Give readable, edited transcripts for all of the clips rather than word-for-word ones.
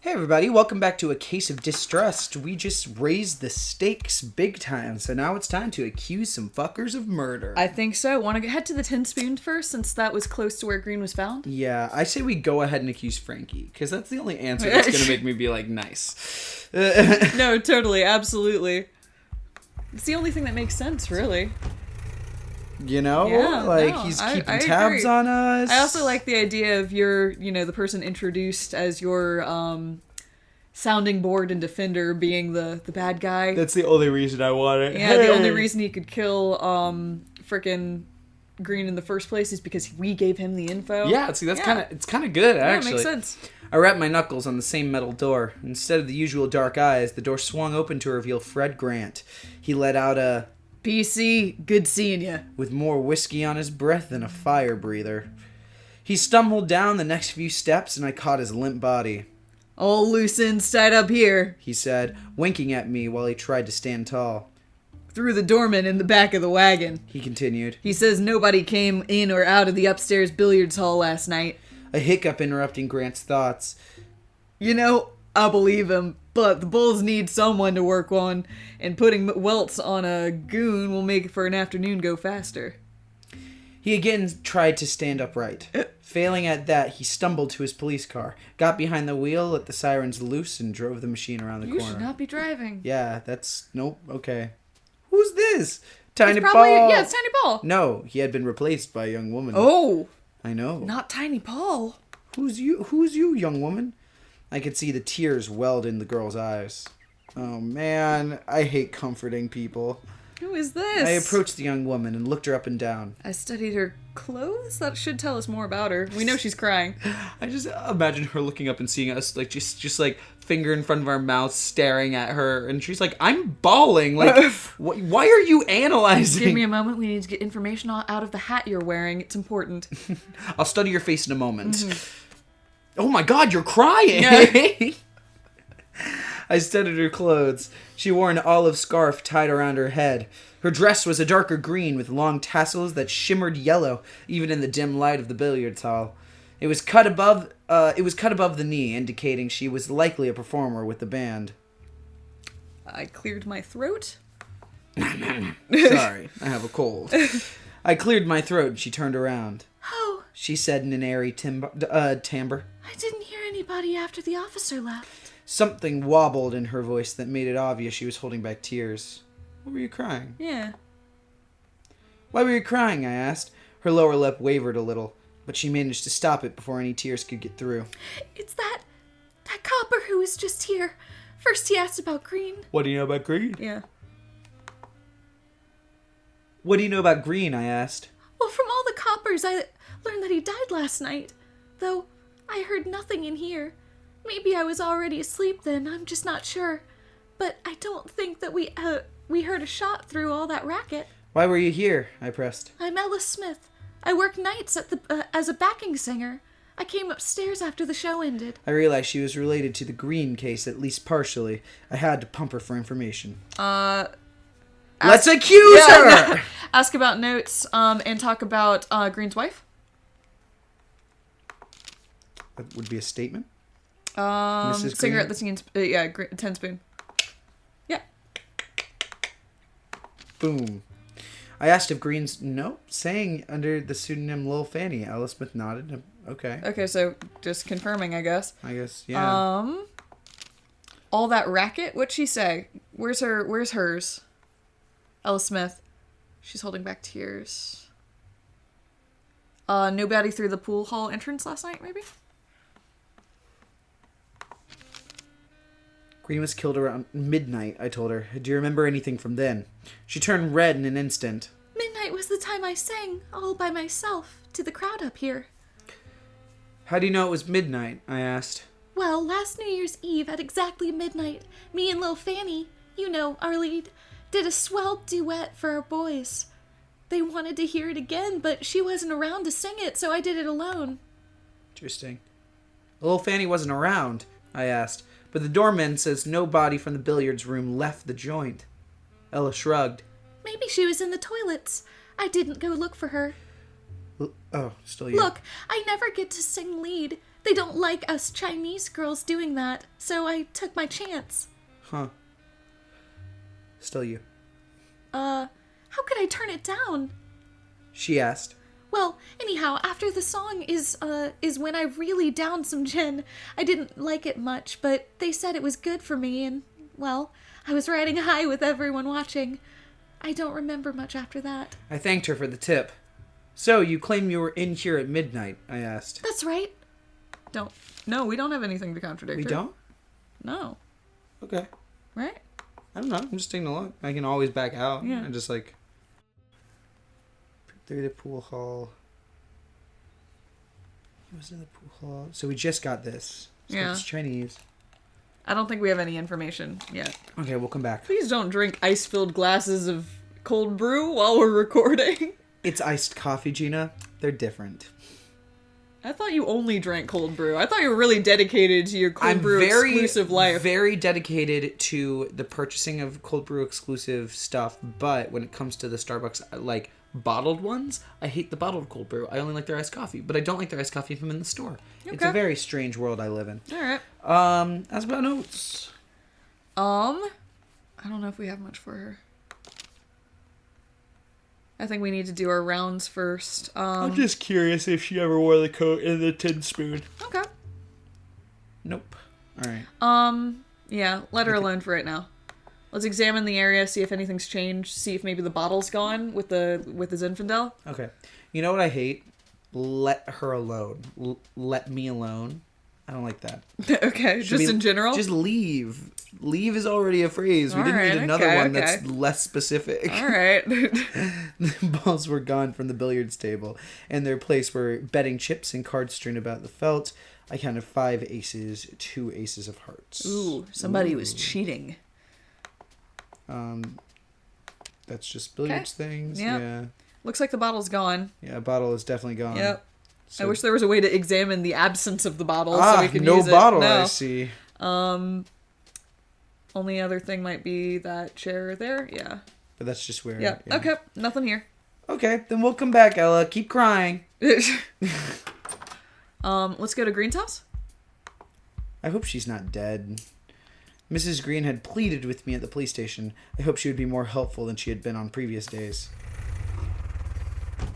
Hey everybody, welcome back to A Case of Distrust. We just raised the stakes big time, so now it's time to accuse some fuckers of murder. I think so. Want to head to the tin spoon first, since that was close to where Green was found? Yeah, I say we go ahead and accuse Frankie, because that's the only answer that's going to make me be like, nice. No, totally, absolutely. It's the only thing that makes sense, really. You know? Yeah, he's I keeping tabs agree. on us. I also like the idea of the person introduced as your, sounding board and defender being the bad guy. That's the only reason I want it. Yeah, the only reason he could kill, frickin' Green in the first place is because we gave him the info. Yeah, see, that's kind of good, actually. Yeah, it makes sense. I wrapped my knuckles on the same metal door. Instead of the usual dark eyes, the door swung open to reveal Fred Grant. He let out a... PC, good seeing ya. With more whiskey on his breath than a fire breather. He stumbled down the next few steps and I caught his limp body. All loose ends tied up here. He said, winking at me while he tried to stand tall. Through the doorman in the back of the wagon. He continued. He says nobody came in or out of the upstairs billiards hall last night. A hiccup interrupting Grant's thoughts. You know, I believe him, but the Bulls need someone to work on, and putting welts on a goon will make for an afternoon go faster. He again tried to stand upright. Failing at that, he stumbled to his police car, got behind the wheel, let the sirens loose, and drove the machine around the corner. You should not be driving. Yeah, that's... Nope, okay. Who's this? Tiny it's probably, Paul? Yeah, it's Tiny Paul. No, he had been replaced by a young woman. Oh! I know. Not Tiny Paul. Who's you, young woman? I could see the tears welled in the girl's eyes. Oh, man. I hate comforting people. Who is this? I approached the young woman and looked her up and down. I studied her clothes? That should tell us more about her. We know she's crying. I just imagine her looking up and seeing us, like, just like, finger in front of our mouth, staring at her. And she's like, I'm bawling. Like, why are you analyzing? Give me a moment. We need to get information out of the hat you're wearing. It's important. I'll study your face in a moment. Mm-hmm. Oh my god, you're crying! Yeah. I studied her clothes. She wore an olive scarf tied around her head. Her dress was a darker green with long tassels that shimmered yellow, even in the dim light of the billiards hall. It was cut above the knee, indicating she was likely a performer with the band. I cleared my throat. Sorry, I have a cold. I cleared my throat and she turned around. Oh, she said in an airy timbre. I didn't hear anybody after the officer left. Something wobbled in her voice that made it obvious she was holding back tears. What were you crying? Yeah. Why were you crying, I asked. Her lower lip wavered a little, but she managed to stop it before any tears could get through. It's that copper who was just here. First he asked about Green. What do you know about Green? Yeah. What do you know about Green, I asked. Well, from all the coppers, I learned that he died last night. Though, I heard nothing in here. Maybe I was already asleep then, I'm just not sure. But I don't think that we heard a shot through all that racket. Why were you here? I pressed. I'm Ella Smith. I work nights at as a backing singer. I came upstairs after the show ended. I realized she was related to the Green case, at least partially. I had to pump her for information. Let's accuse her! Ask about notes, and talk about Green's wife. That would be a statement. Mrs. Singer at the tin spoon. Yeah. Boom. I asked if Green's saying under the pseudonym Lil Fanny. Ella Smith nodded. Okay. Okay, so just confirming, I guess. Yeah. All that racket. What'd she say? Where's hers? Ella Smith. She's holding back tears. Nobody through the pool hall entrance last night, maybe? Green was killed around midnight, I told her. Do you remember anything from then? She turned red in an instant. Midnight was the time I sang, all by myself, to the crowd up here. How do you know it was midnight? I asked. Well, last New Year's Eve at exactly midnight, me and Lil Fanny, you know, our lead, did a swell duet for our boys. They wanted to hear it again, but she wasn't around to sing it, so I did it alone. Interesting. Lil Fanny wasn't around, I asked. But the doorman says no body from the billiards room left the joint. Ella shrugged. Maybe she was in the toilets. I didn't go look for her. Oh, still you. Look, I never get to sing lead. They don't like us Chinese girls doing that, so I took my chance. Huh. Still you. How could I turn it down? She asked. Well, anyhow, after the song is when I really downed some gin. I didn't like it much, but they said it was good for me, and, well, I was riding high with everyone watching. I don't remember much after that. I thanked her for the tip. So, you claim you were in here at midnight, I asked. That's right. No, we don't have anything to contradict We her. don't? No. Okay. Right? I don't know. I'm just taking a look. I can always back out. Yeah. And just like... through the pool hall. It was in the pool hall. So we just got this. So Yeah. It's Chinese. I don't think we have any information yet. Okay, we'll come back. Please don't drink ice-filled glasses of cold brew while we're recording. It's iced coffee, Gina. They're different. I thought you only drank cold brew. I thought you were really dedicated to your cold brew exclusive life. Very dedicated to the purchasing of cold brew exclusive stuff, but when it comes to the Starbucks, like, bottled ones, I hate the bottled cold brew. I only like their iced coffee, but I don't like their iced coffee if I'm in the store. Okay. It's a very strange world I live in. Alright. As about notes. I don't know if we have much for her. I think we need to do our rounds first. I'm just curious if she ever wore the coat in the tin spoon. Okay. Nope. Alright. Yeah, let her alone for right now. Let's examine the area, see if anything's changed, see if maybe the bottle's gone with the Zinfandel. Okay. You know what I hate? Let her alone. Let me alone. I don't like that. Okay, Should just in general? Just leave. Leave is already a phrase. We didn't need another one that's less specific. Alright. The balls were gone from the billiards table. In their place were betting chips and cards strewn about the felt. I counted 5 aces, 2 aces of hearts. Ooh, somebody was cheating. That's just billiards things. Yep. Yeah. Looks like the bottle's gone. Yeah, a bottle is definitely gone. Yep. So, I wish there was a way to examine the absence of the bottle so we could no use it. bottle, No. I see. Only other thing might be that chair there. Yeah. But that's just where... Yeah. Okay. Nothing here. Okay, then we'll come back, Ella. Keep crying. Let's go to Green's house. I hope she's not dead. Mrs. Green had pleaded with me at the police station. I hope she would be more helpful than she had been on previous days.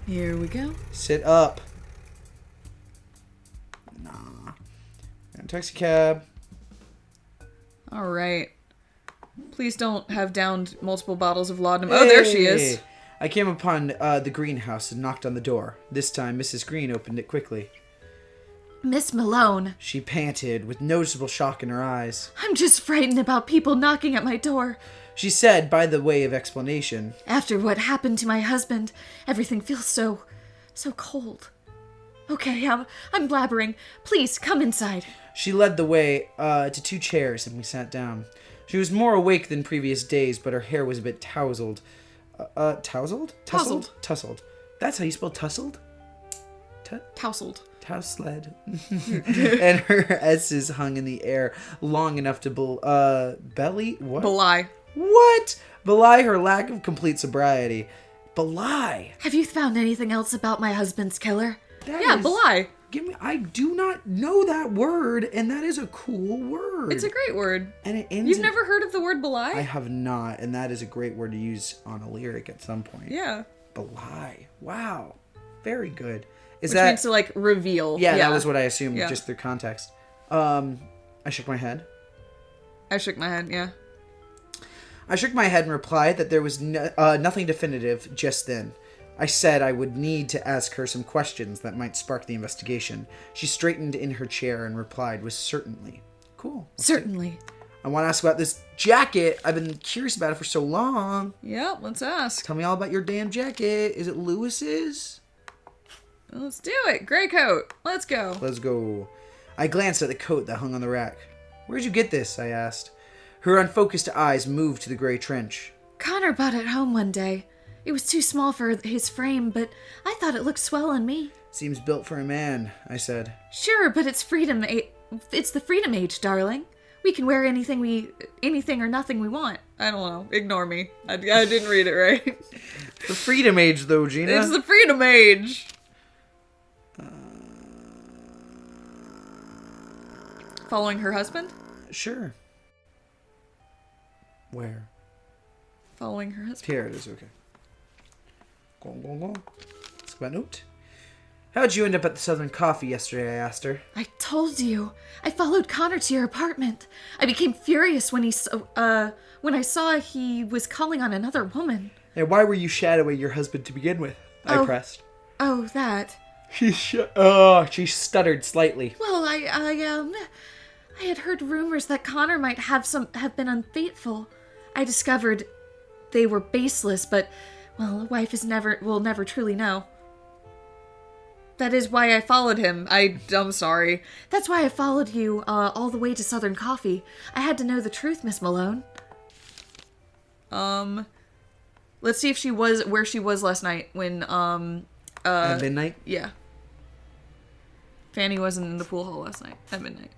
Here we go. Sit up. Nah. Taxi cab. All right. Please don't have downed multiple bottles of laudanum. Oh, there she is. I came upon the greenhouse and knocked on the door. This time, Mrs. Green opened it quickly. Miss Malone. She panted, with noticeable shock in her eyes. I'm just frightened about people knocking at my door. She said, by the way of explanation. After what happened to my husband, everything feels so cold. Okay, I'm blabbering. Please, come inside. She led the way to 2 chairs, and we sat down. She was more awake than previous days, but her hair was a bit tousled. Tousled? Tousled. Tussled. That's how you spell tussled? Tousled. Tousled. And her S's hung in the air long enough to belly? What? Belie. What? Belie her lack of complete sobriety. Belie. Have you found anything else about my husband's killer? Yeah, belie. I do not know that word, and that is a cool word. It's a great word. And it ends You've never heard of the word belie? I have not, and that is a great word to use on a lyric at some point. Yeah. Belie. Wow. Very good. Which means to, like, reveal. Yeah, that was what I assumed, Yeah. just through context. I shook my head. I shook my head, yeah. I shook my head and replied that there was nothing definitive just then. I said I would need to ask her some questions that might spark the investigation. She straightened in her chair and replied with certainly. Cool. Certainly. I want to ask about this jacket. I've been curious about it for so long. Yeah, let's ask. Tell me all about your damn jacket. Is it Lewis's? Let's do it. Gray coat. Let's go. Let's go. I glanced at the coat that hung on the rack. Where'd you get this? I asked. Her unfocused eyes moved to the gray trench. Connor bought it home one day. It was too small for his frame, but I thought it looked swell on me. Seems built for a man, I said. Sure, but it's it's the freedom age, darling. We can wear anything or nothing we want. I don't know. Ignore me. I didn't read it right. The freedom age, though, Gina. It's the freedom age. Following her husband? Sure. Where? Following her husband. Here it is, okay. Go. Let's go note. How'd you end up at the Southern Coffee yesterday, I asked her. I told you. I followed Connor to your apartment. I became furious when when I saw he was calling on another woman. And why were you shadowing your husband to begin with? I pressed. Oh, that. She stuttered slightly. Well, I had heard rumors that Connor might have been unfaithful. I discovered they were baseless, but, well, a wife will never truly know. That is why I followed him. I'm sorry. That's why I followed you all the way to Southern Coffee. I had to know the truth, Miss Malone. Let's see if she was where she was last night when At midnight? Yeah. Fanny wasn't in the pool hall last night at midnight.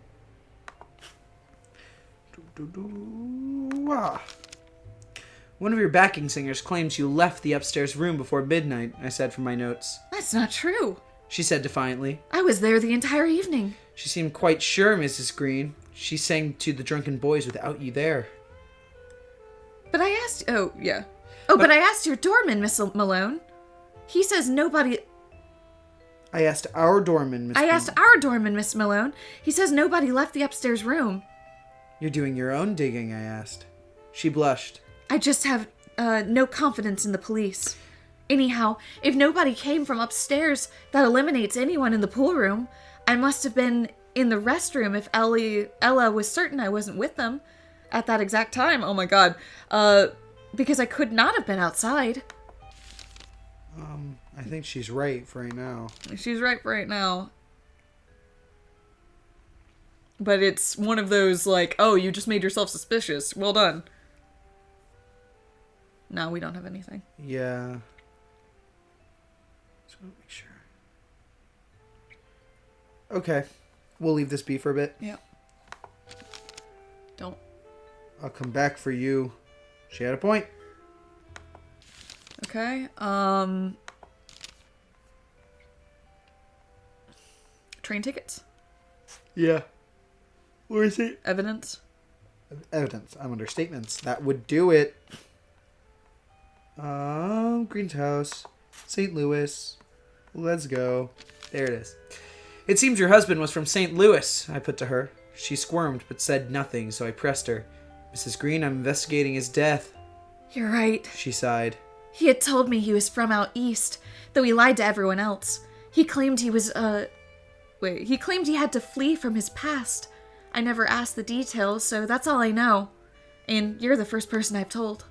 One of your backing singers claims you left the upstairs room before midnight, I said from my notes. That's not true. She said defiantly. I was there the entire evening. She seemed quite sure, Mrs. Green. She sang to the drunken boys without you there. But I asked... Oh, yeah. Oh, but I asked your doorman, Miss Malone. He says nobody... I asked our doorman, Miss I asked our doorman, Miss Malone. He says nobody left the upstairs room. You're doing your own digging, I asked. She blushed. I just have no confidence in the police. Anyhow, if nobody came from upstairs, that eliminates anyone in the pool room. I must have been in the restroom if Ella was certain I wasn't with them at that exact time. Oh my god. Because I could not have been outside. I think she's right for right now. She's right for right now. But it's one of those, like, oh, you just made yourself suspicious. Well done. No, we don't have anything. Yeah. Just want to make sure. Okay. We'll leave this be for a bit. Yeah. Don't. I'll come back for you. She had a point. Okay. Train tickets? Yeah. Where is it? Evidence? Evidence. I'm under statements. That would do it. Greenhouse. St. Louis. Let's go. There it is. It seems your husband was from St. Louis, I put to her. She squirmed but said nothing, so I pressed her. Mrs. Green, I'm investigating his death. You're right. She sighed. He had told me he was from out east, though he lied to everyone else. He claimed he was, he claimed he had to flee from his past. I never asked the details, so that's all I know. And you're the first person I've told.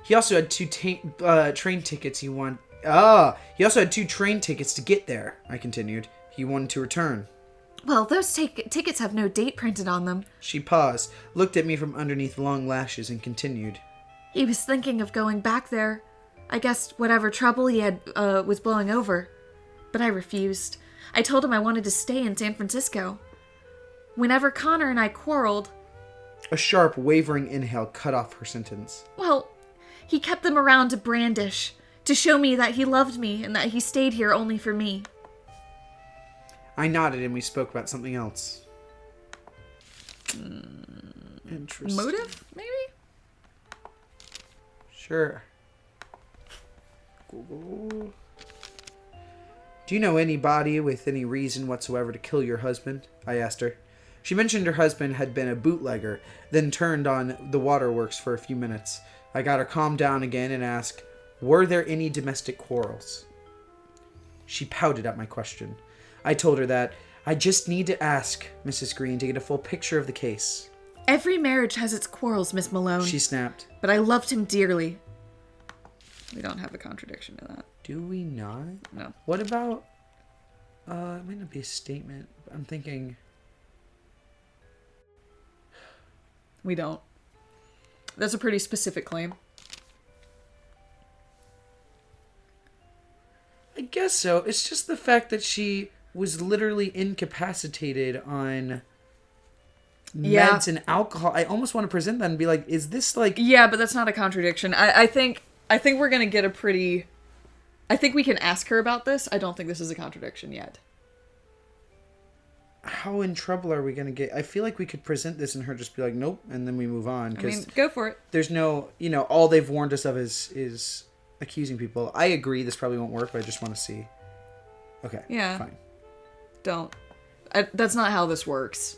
He also had two train tickets he also had 2 train tickets to get there, I continued. He wanted to return. Well, those tickets have no date printed on them. She paused, looked at me from underneath long lashes, and continued. He was thinking of going back there. I guess whatever trouble he had was blowing over. But I refused. I told him I wanted to stay in San Francisco. Whenever Connor and I quarreled... A sharp, wavering inhale cut off her sentence. Well, he kept them around to brandish, to show me that he loved me and that he stayed here only for me. I nodded and we spoke about something else. Interesting. Motive, maybe? Sure. Google. Do you know anybody with any reason whatsoever to kill your husband? I asked her. She mentioned her husband had been a bootlegger, then turned on the waterworks for a few minutes. I got her calmed down again and asked, were there any domestic quarrels? She pouted at my question. I told her that I just need to ask Mrs. Green to get a full picture of the case. Every marriage has its quarrels, Miss Malone. She snapped. But I loved him dearly. We don't have a contradiction to that. Do we not? No. What about... it might not be a statement. I'm thinking... We don't. That's a pretty specific claim. I guess so. It's just the fact that she was literally incapacitated on meds and alcohol. I almost want to present that and be like, is this like... Yeah, but that's not a contradiction. I think we're going to get a pretty... I think we can ask her about this. I don't think this is a contradiction yet. how in trouble are we going to get? I feel like we could present this and her just be like, nope, and then we move on. I mean, go for it. There's no, all they've warned us of is accusing people. I agree this probably won't work, but I just want to see. Okay, Yeah. fine. Don't. That's not how this works.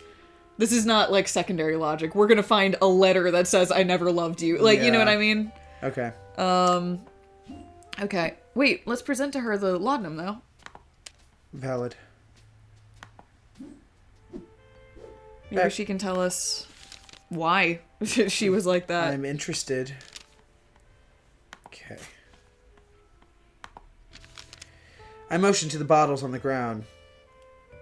This is not like secondary logic. We're gonna find a letter that says "I never loved you." Like, you know Yeah. what I mean? Okay. Okay. Wait. Let's present to her the laudanum, though. Valid. Maybe she can tell us why she was like that. I'm interested. Okay. I motioned to the bottles on the ground.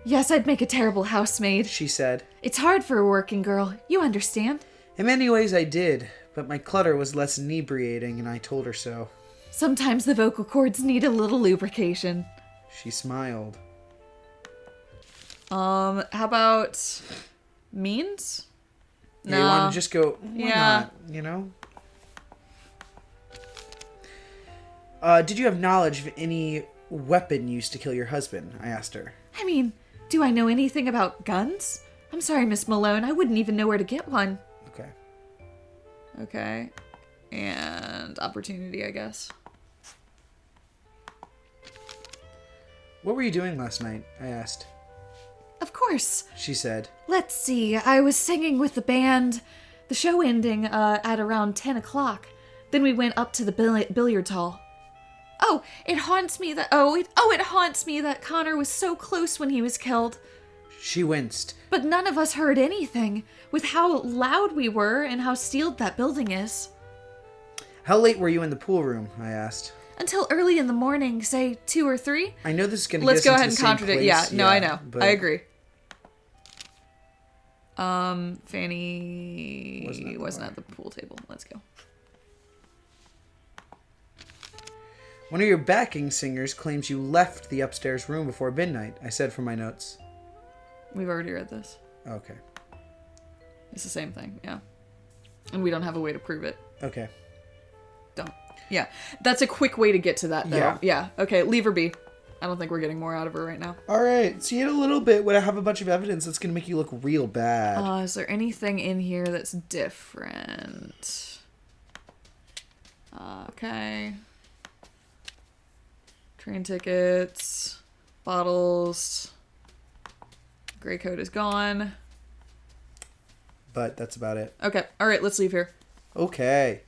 Yes, I'd make a terrible housemaid. She said. It's hard for a working girl. You understand? In many ways I did, but my clutter was less inebriating, and I told her so. Sometimes the vocal cords need a little lubrication. She smiled. How about means? Yeah, you want to just go, why Yeah. not, Did you have knowledge of any weapon used to kill your husband? I asked her. I mean, do I know anything about guns? I'm sorry, Miss Malone. I wouldn't even know where to get one. Okay. Okay. And opportunity, I guess. What were you doing last night? I asked. Of course. She said. Let's see. I was singing with the band. The show ending at around 10 o'clock. Then we went up to the billiards hall. Oh, it haunts me that it haunts me that Connor was so close when he was killed. She winced. But none of us heard anything, with how loud we were and how sealed that building is. How late were you in the pool room? I asked. Until early in the morning, say 2 or 3. I know this is going to Let's get go us ahead into and the same contradict. place. Yeah, no, I know. but I agree. Fanny wasn't at the pool table. Let's go. One of your backing singers claims you left the upstairs room before midnight, I said from my notes. We've already read this. Okay. It's the same thing, yeah. And we don't have a way to prove it. Okay. Don't. Yeah. That's a quick way to get to that, though. Yeah. Yeah. Okay, leave her be. I don't think we're getting more out of her right now. All right. See, in a little bit, when I have a bunch of evidence that's going to make you look real bad. Is there anything in here that's different? Okay. Train tickets. Bottles. Gray coat is gone. But that's about it. Okay. All right, let's leave here. Okay.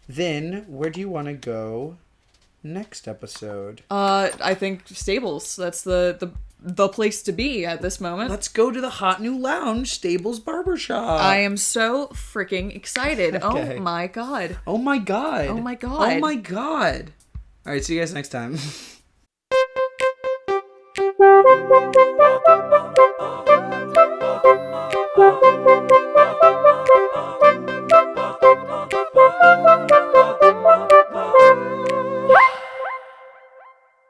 Then, where do you want to go next episode? I think Stables. That's the place to be at this moment. Let's go to the hot new lounge, Stables Barbershop. I am so freaking excited. Okay. Oh my god. Oh my god. Oh my god. Oh my god. All right, see you guys next time.